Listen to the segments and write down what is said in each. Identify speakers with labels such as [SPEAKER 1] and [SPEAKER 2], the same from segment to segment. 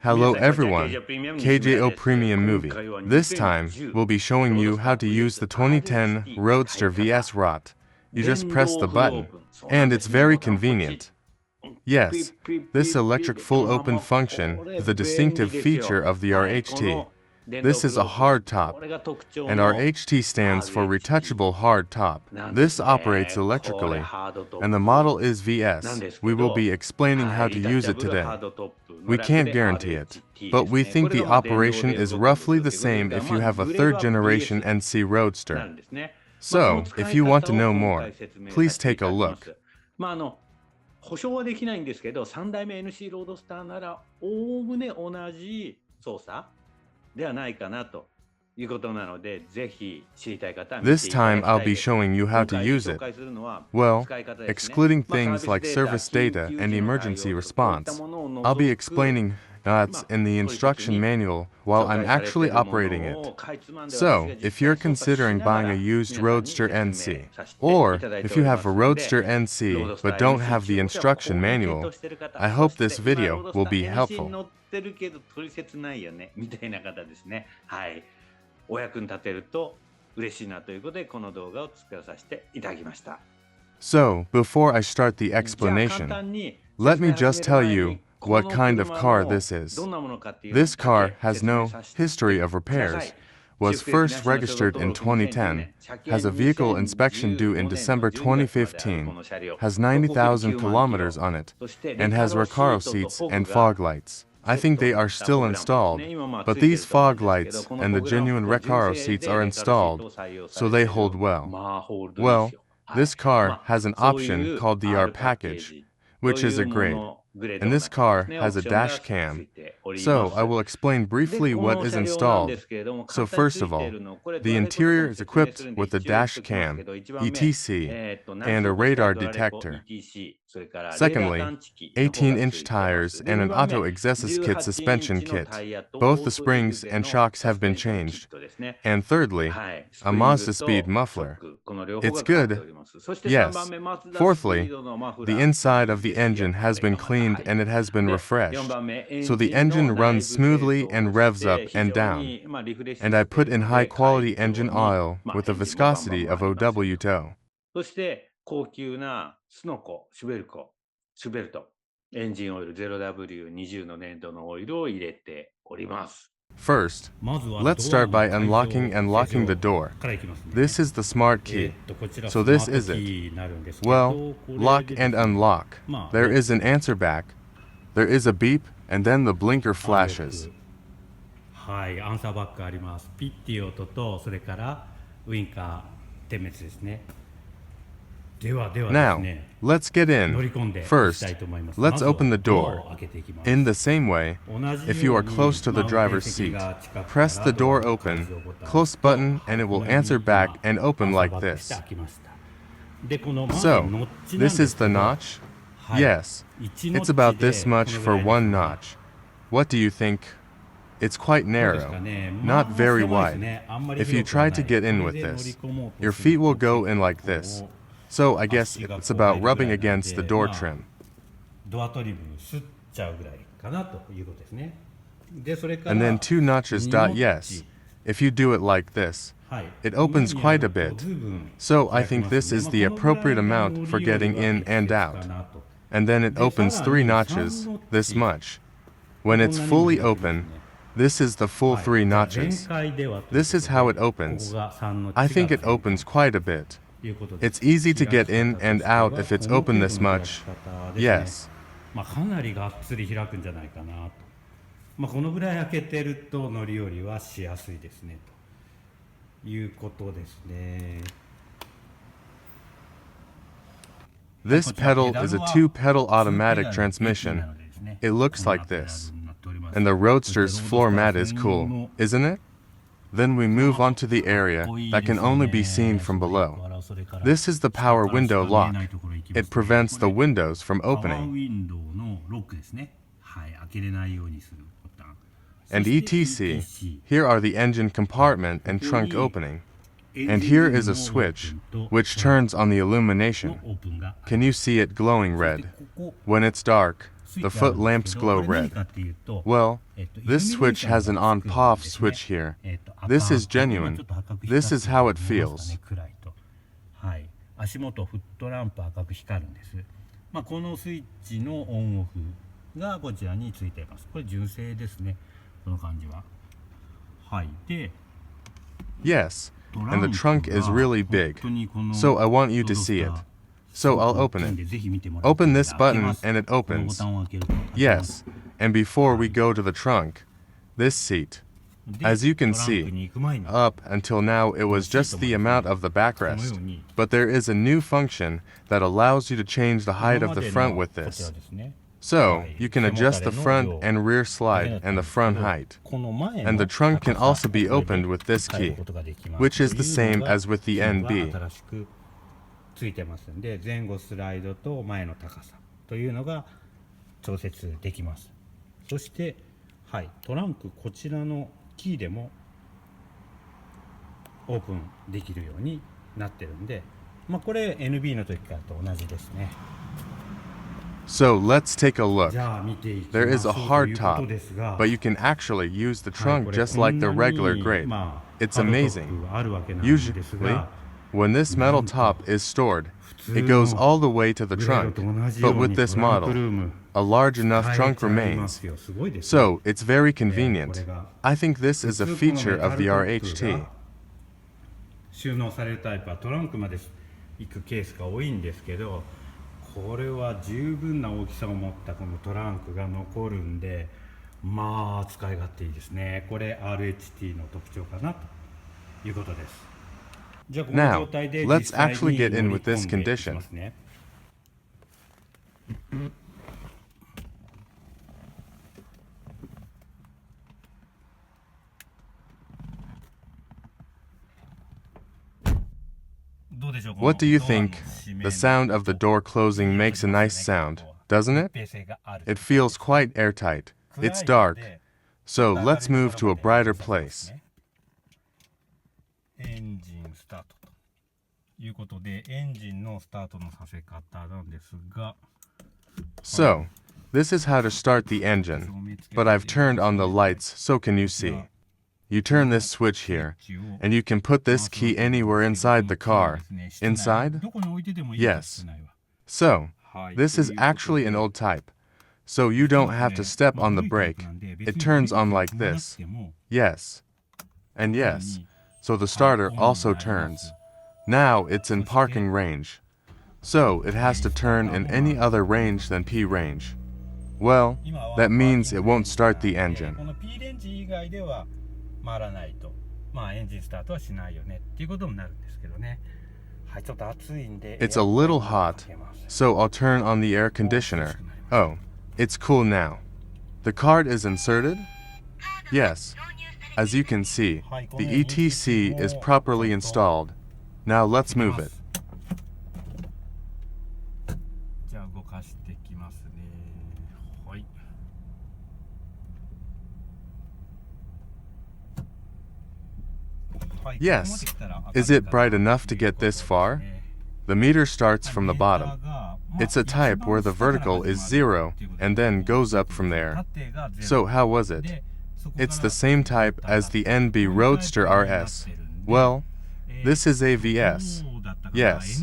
[SPEAKER 1] Hello everyone, KJO Premium movie. This time, we'll be showing you how to use the 2010 Roadster VS RHT. You just press the button, and it's very convenient. Yes, this electric full open function is a distinctive feature of the RHT. This is a hard top, and RHT stands for retouchable hard top. This operates electrically, and the model is VS. We will be explaining how to use it today. We can't guarantee it, but we think the operation is roughly the same if you have a third-generation NC Roadster. So, if you want to know more, please take a look.
[SPEAKER 2] 保証はできないんですけど、3代目 NC ロードスターならおおむね同じ操作ではないかなということなので、ぜひ知りたい方は見ていただきたいです。
[SPEAKER 1] This time I'll be showing you how to use it. Well, excluding things like service data and emergency response, I'll be explaining that's in the instruction manual while I'm actually operating it. So, if you're considering buying a used Roadster NC, or if you have a Roadster NC but don't have the instruction manual, I hope this video will be helpful.
[SPEAKER 2] お役に立てると嬉しいなということで、この動画を作らさせていただきました。
[SPEAKER 1] So, before I start the explanation, let me just tell you what kind of car this is. This car has no history of repairs, was first registered in 2010, has a vehicle inspection due in December 2015, has 90,000 kilometers on it, and has Recaro seats and fog lights. I think they are still installed, but these fog lights and the genuine Recaro seats are installed, so they hold well. Well, this car has an option called the R package, which is a grade. And this car has a dash cam, so I will explain briefly what is installed. So first of all, the interior is equipped with a dash cam, ETC, and a radar detector. Secondly, 18-inch tires and an auto exhaust kit suspension kit. Both the springs and shocks have been changed. And thirdly, a Mazda speed muffler. It's good. Yes. Fourthly, the inside of the engine has been cleaned and it has been refreshed. So the engine runs smoothly and revs up and down. And I put in high-quality engine oil with a viscosity of OW2.
[SPEAKER 2] そして高級なスノコ、シュベルト、エンジンオイル 0W20 の粘土のオイルを入れております。
[SPEAKER 1] First, let's start by unlocking and locking the door. This is the smart key. So this is it. Well, lock and unlock. There is an answer back. There is a beep, and then the blinker flashes.
[SPEAKER 2] はい、アンサーバックあります。ピッていう音と、それからウインカー点滅ですね。
[SPEAKER 1] Now, let's get in. First, let's open the door. In the same way, if you are close to the driver's seat, press the door open, close button, and it will answer back and open like this. So, this is the notch? Yes, it's about this much for one notch. What do you think? It's quite narrow, not very wide. If you try to get in with this, your feet will go in like this. So I guess it's about rubbing against the door trim. And then two notches. Yes, if you do it like this, it opens quite a bit. So I think this is the appropriate amount for getting in and out. And then it opens 3 notches, this much. When it's fully open, this is the full 3 notches. This is how it opens. I think it opens quite a bit. It's easy to get in and out if it's open this much. Yes.
[SPEAKER 2] かなりがっつり開くんじゃないかなと。このぐらい開けてると乗り降りはしやすいですねということですね。
[SPEAKER 1] This pedal is a 2-pedal automatic transmission. It looks like this. And the Roadster's floor mat is cool, isn't it? Then we move on to the area that can only be seen from below. This is the power window lock. It prevents the windows from opening. And ETC, here are the engine compartment and trunk opening. And here is a switch, which turns on the illumination. Can you see it glowing red? When it's dark, the foot lamps glow red. Well, this switch has an on-off switch here. This is genuine. This is how it feels.
[SPEAKER 3] はい、足元フットランプ赤く光るんです。このスイッチのオンオフがこちらについています。これ純正ですね。この感じは。はい。で、
[SPEAKER 1] Yes, and the trunk is really big, so I want you to see it. So I'll open it. Open this button and it opens. Yes, and before we go to the trunk, this seat. As you can see, up until now it was just the amount of the backrest, but there is a new function that allows you to change the height of the front with this. So, you can adjust the front and rear slide and the front height. And the trunk can also be opened with this key, which is the same as with the NB.
[SPEAKER 3] ついてますんで、前後スライドと前の高さというのが調節できます。そして、はい、トランクこちらのキーでもオープンできるようになってるんで、これ NB の時からと同じですね。
[SPEAKER 1] So let's take a look. There is a hard top, but you can actually use the trunk just like the regular grade. It's amazing. Usually, when this metal top is stored, it goes all the way to the trunk, but with this model, a large enough trunk remains. So it's very convenient. I think this is a feature of the RHT.
[SPEAKER 3] 収納されるタイプはトランクまで行くケースが多いんですけど、これは十分な大きさを持ったこのトランクが残るんで、使い勝手いいですね。これ RHT の特徴かなということです。
[SPEAKER 1] Now, let's actually get in with this condition. What do you think? The sound of the door closing makes a nice sound, doesn't it? It feels quite airtight. It's dark. So let's move to a brighter place.
[SPEAKER 3] エンジンスタートということで、エンジンのスタートのさせ方なんですが、
[SPEAKER 1] So, this is how to start the engine, but I've turned on the lights, so can you see? You turn this switch here, and you can put this key anywhere inside the car. Inside? Yes. So, this is actually an old type. So you don't have to step on the brake. It turns on like this. Yes. And yes. So the starter also turns. Now it's in parking range. So it has to turn in any other range than P range. Well, that means it won't start the engine. It's a little hot, so I'll turn on the air conditioner. Oh, it's cool now. The card is inserted? Yes. As you can see, the ETC is properly installed. Now let's move it. Yes. Is it bright enough to get this far? The meter starts from the bottom. It's a type where the vertical is 0 and then goes up from there. So how was it? It's the same type as the NB Roadster RS. Well, this is a VS. Yes.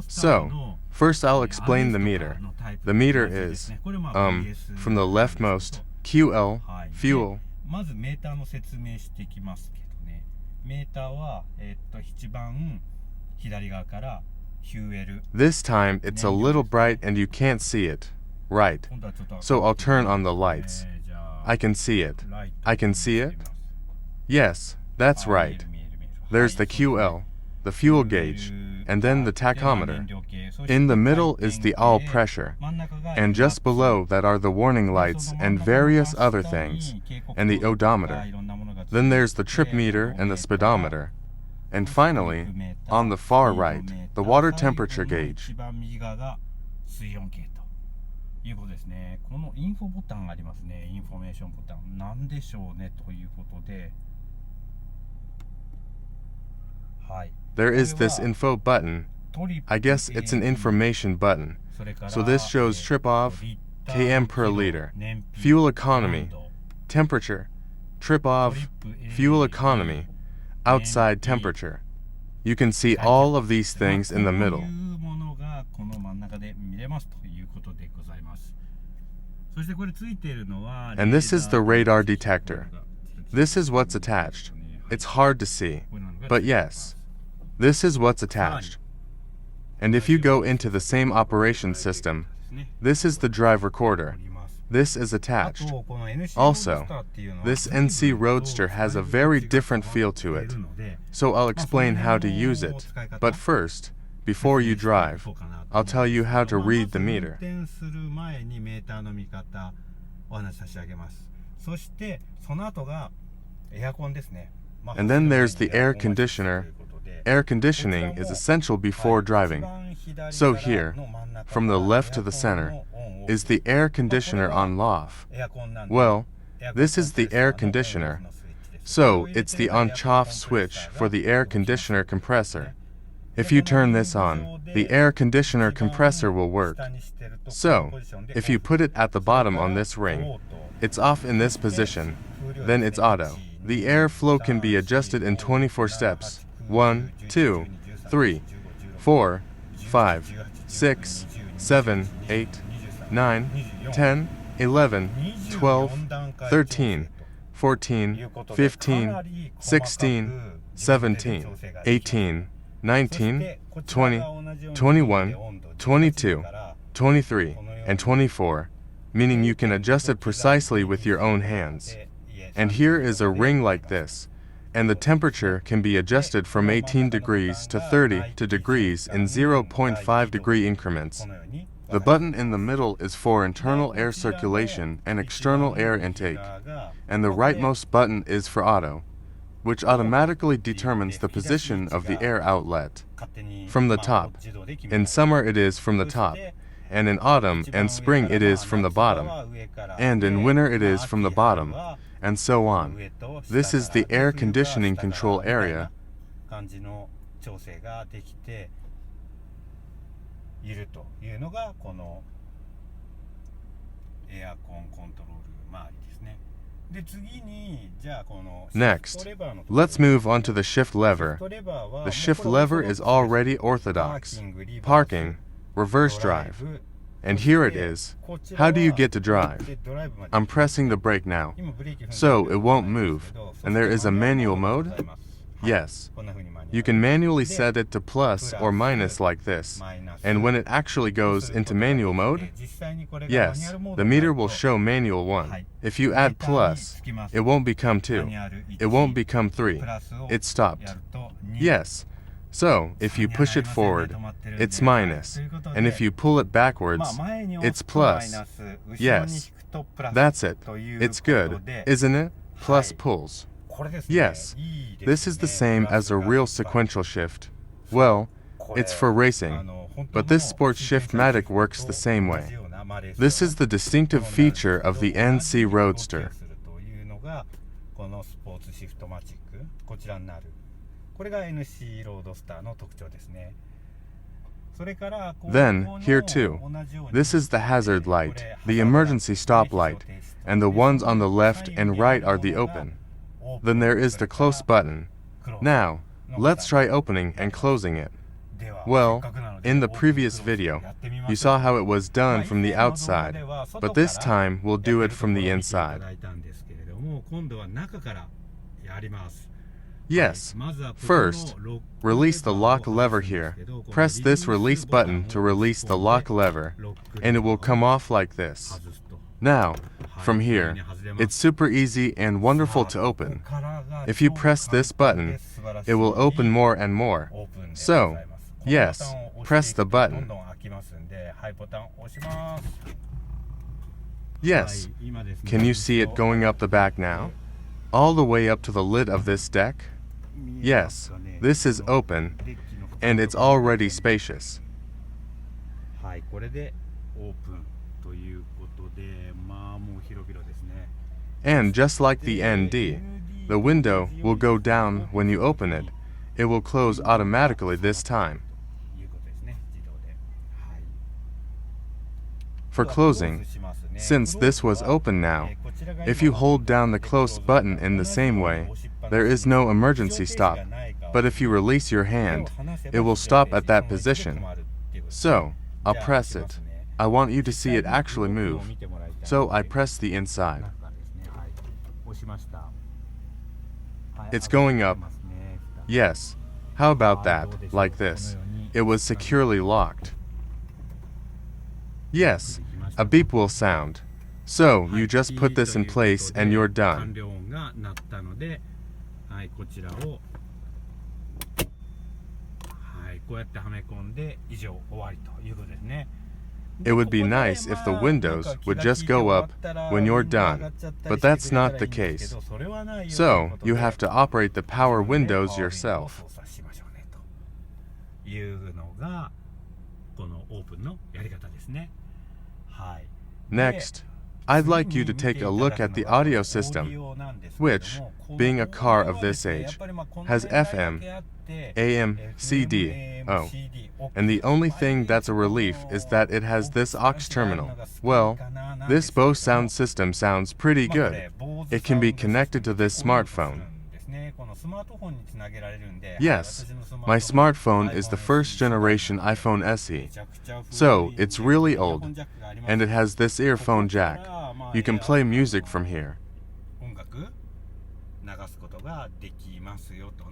[SPEAKER 1] So, first I'll explain the meter. The meter is, from the leftmost, QL, fuel. This time it's a little bright and you can't see it. Right. So I'll turn on the lights. I can see it. I can see it? Yes, that's right. There's the QL, the fuel gauge, and then the tachometer. In the middle is the all pressure, and just below that are the warning lights and various other things, and the odometer. Then there's the trip meter and the speedometer. And finally, on the far right, the water temperature gauge. いうことですね。このインフォボタンがありますね。インフォメーションボタン。なんでしょうねということで。はい。There is this info button. I guess it's an information button. So this shows trip off, km per liter, fuel economy, temperature, trip off, fuel economy, outside temperature. You can see all of these things in the middle. And this is the radar detector. This is what's attached. It's hard to see, but yes, this is what's attached. And if you go into the same operation system, this is the drive recorder. This is attached. Also, this NC Roadster has a very different feel to it, so I'll explain how to use it. But first, before you drive, I'll tell you how to read the meter. And then there's the air conditioner. Air conditioning is essential before driving. So here, from the left to the center, is the air conditioner on off. Well, this is the air conditioner. So it's the on-off switch for the air conditioner compressor. If you turn this on, the air conditioner compressor will work. So, if you put it at the bottom on this ring, it's off in this position, then it's auto. The air flow can be adjusted in 24 steps. 1, 2, 3, 4, 5, 6, 7, 8, 9, 10, 11, 12, 13, 14, 15, 16, 17, 18, 19, 20, 21, 22, 23, and 24, meaning you can adjust it precisely with your own hands. And here is a ring like this, and the temperature can be adjusted from 18 degrees to 32 degrees in 0.5 degree increments. The button in the middle is for internal air circulation and external air intake, and the rightmost button is for auto, which automatically determines the position of the air outlet. From the top. In summer it is from the top, and in autumn and spring it is from the bottom, and in winter it is from the bottom, and so on. This is the air conditioning control area. Next, let's move on to the shift lever. The shift lever is already orthodox. Parking, reverse drive. And here it is. How do you get to drive? I'm pressing the brake now, so it won't move. And there is a manual mode? Yes. You can manually set it to plus or minus like this. And when it actually goes into manual mode? Yes, the meter will show manual 1. If you add plus, it won't become 2. It won't become 3. It stopped. Yes. So, if you push it forward, it's minus. And if you pull it backwards, it's plus. Yes. That's it. It's good, isn't it? Plus pulls. Yes. This is the same as a real sequential shift. Well, it's for racing. But this sports shift-matic works the same way. This is the distinctive feature of the NC Roadster. Then, here too, this is the hazard light, the emergency stop light, and the ones on the left and right are the open. Then there is the close button. Now, let's try opening and closing it. Well, in the previous video, you saw how it was done from the outside, but this time we'll do it from the inside. Yes. First, release the lock lever here. Press this release button to release the lock lever, and it will come off like this. Now, from here, it's super easy and wonderful to open. If you press this button, it will open more and more. So, yes, press the button. Yes. Can you see it going up the back now? All the way up to the lid of this deck? Yes, this is open, and it's already spacious. And just like the ND, the window will go down when you open it. It will close automatically this time. For closing, since this was open now, if you hold down the close button in the same way, there is no emergency stop, but if you release your hand, it will stop at that position. So, I'll press it. I want you to see it actually move, so I press the inside. It's going up. Yes. How about that, like this? It was securely locked. Yes, a beep will sound. So, you just put this in place and you're done. It would be nice if the windows would just go up when you're done, but that's not the case. So, you have to operate the power windows yourself. Next, I'd like you to take a look at the audio system, which, being a car of this age, has FM, AM, CD, O. And the only thing that's a relief is that it has this aux terminal. Well, this Bose sound system sounds pretty good. It can be connected to this smartphone. Yes, my smartphone is the first generation iPhone SE. So, it's really old, and it has this earphone jack. You can play music from here.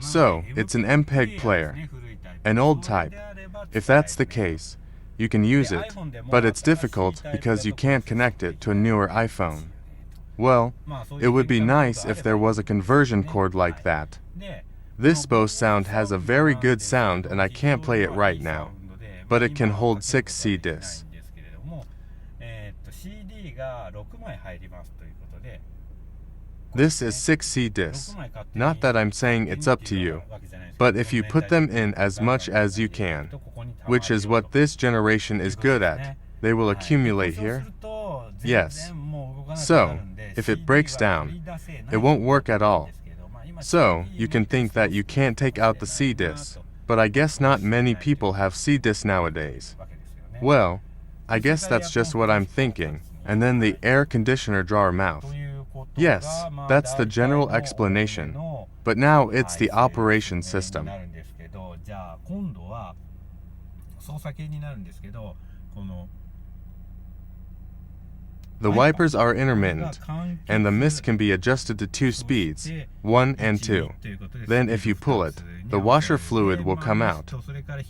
[SPEAKER 1] So, it's an MPEG player, an old type. If that's the case, you can use it, but it's difficult because you can't connect it to a newer iPhone. Well, it would be nice if there was a conversion cord like that. This Bose sound has a very good sound and I can't play it right now, but it can hold 6 C-discs. This is 6 C-discs. Not that I'm saying it's up to you, but if you put them in as much as you can, which is what this generation is good at, they will accumulate here. Yes. So, if it breaks down, it won't work at all. So, you can think that you can't take out the C-disc, but I guess not many people have C-disc nowadays. Well, I guess that's just what I'm thinking, and then the air conditioner drawer mouth. Yes, that's the general explanation, but now it's the operation system. The wipers are intermittent, and the mist can be adjusted to 2 speeds, 1 and 2. Then if you pull it, the washer fluid will come out.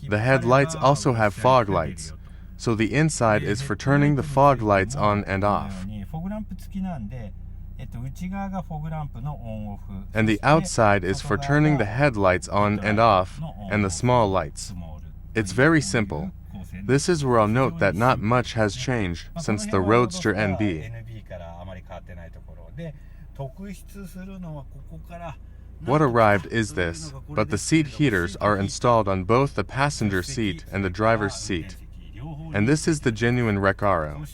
[SPEAKER 1] The headlights also have fog lights, so the inside is for turning the fog lights on and off. And the outside is for turning the headlights on and off, and the small lights. It's very simple. This is where I'll note that not much has changed since the Roadster NB. What arrived is this, but the seat heaters are installed on both the passenger seat and the driver's seat. And this is the genuine Recaro.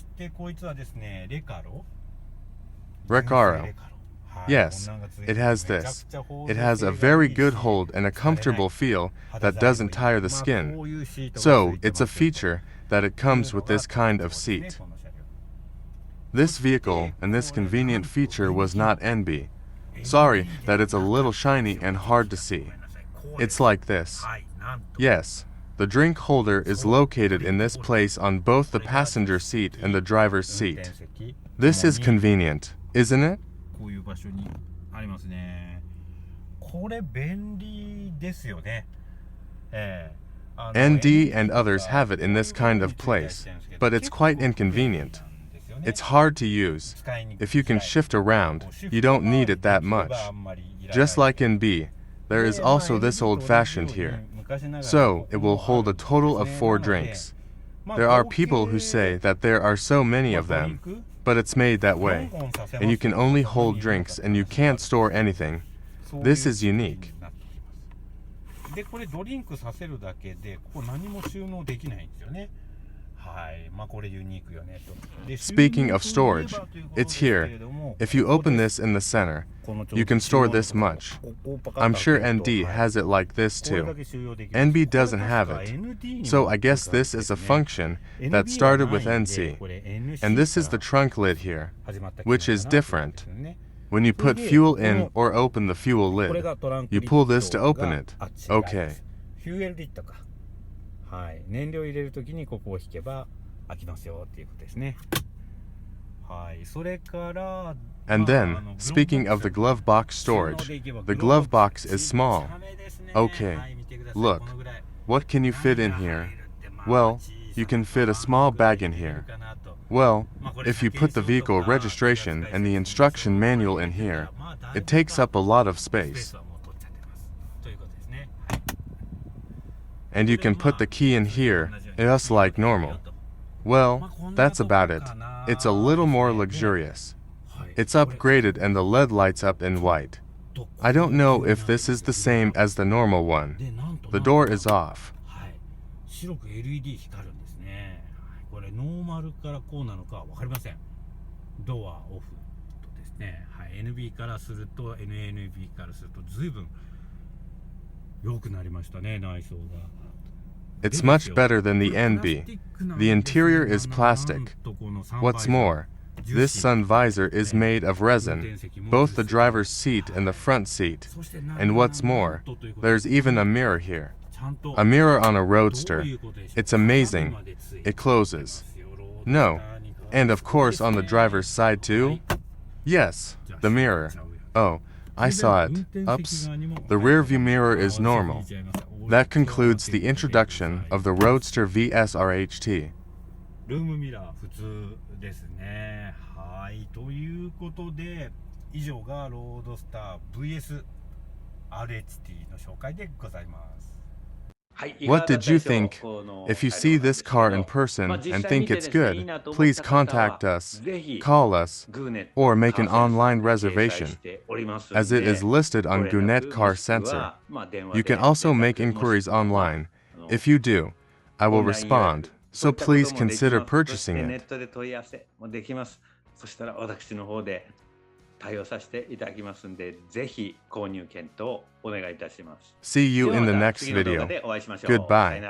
[SPEAKER 1] Recaro. Yes, it has this. It has a very good hold and a comfortable feel that doesn't tire the skin. So, it's a feature that it comes with this kind of seat. This vehicle and this convenient feature was not NB. Sorry that it's a little shiny and hard to see. It's like this. Yes, the drink holder is located in this place on both the passenger seat and the driver's seat. This is convenient, isn't it? ND and others have it in this kind of place, but it's quite inconvenient. It's hard to use. If you can shift around, you don't need it that much. Just like in B, there is also this old-fashioned here. So, it will hold a total of 4 drinks. There are people who say that there are so many of them, but it's made that way, and you can only hold drinks and you can't store anything. This is unique. Speaking of storage, it's here. If you open this in the center, You can store this much. I'm sure ND has it like this too. NB doesn't have it. So I guess this is a function that started with NC. And this is the trunk lid here, which is different. When you put fuel in or open the fuel lid, you pull this to open it. Okay.
[SPEAKER 3] フューエルリットか。はい。燃料入れるときにここを引けば開きますよっていうことですね。はい。それから。
[SPEAKER 1] And then, speaking of the glove box storage, the glove box is small. Okay. Look. What can you fit in here? Well, you can fit a small bag in here. Well, if you put the vehicle registration and the instruction manual in here, it takes up a lot of space. And you can put the key in here, just like normal. Well, that's about it. It's a little more luxurious. It's upgraded and the LED lights up in white. I don't know if this is the same as the normal one. The door is off.
[SPEAKER 3] 白く LED 光るんですね。これノーマルからこうなのかわかりません。ドアオフとですね。はい、NB からすると NNB からすると随分良くなりましたね、内装が。
[SPEAKER 1] It's much better than the NB. The interior is plastic. What's more, this sun visor is made of resin, both the driver's seat and the front seat. And what's more, there's even a mirror here. A mirror on a Roadster. It's amazing. It closes. No. And of course on the driver's side too? Yes, the mirror. Oh, I saw it. Oops. The rear view mirror is normal. That concludes the introduction of the Roadster VS RHT.
[SPEAKER 3] ルームミラー普通ですね。はい。ということで、以上がロードスター VS RHT の紹介でございます。
[SPEAKER 1] What did you think? If you see this car in person and think it's good, please contact us, call us, or make an online reservation, as it is listed on Goo-net Car Sensor. You can also make inquiries online. If you do, I will respond, so please consider purchasing it.
[SPEAKER 2] そしたら私の方で対応させていただきますので、ぜひ購入検討をお願いいたします。
[SPEAKER 1] See you in the next video. Goodbye.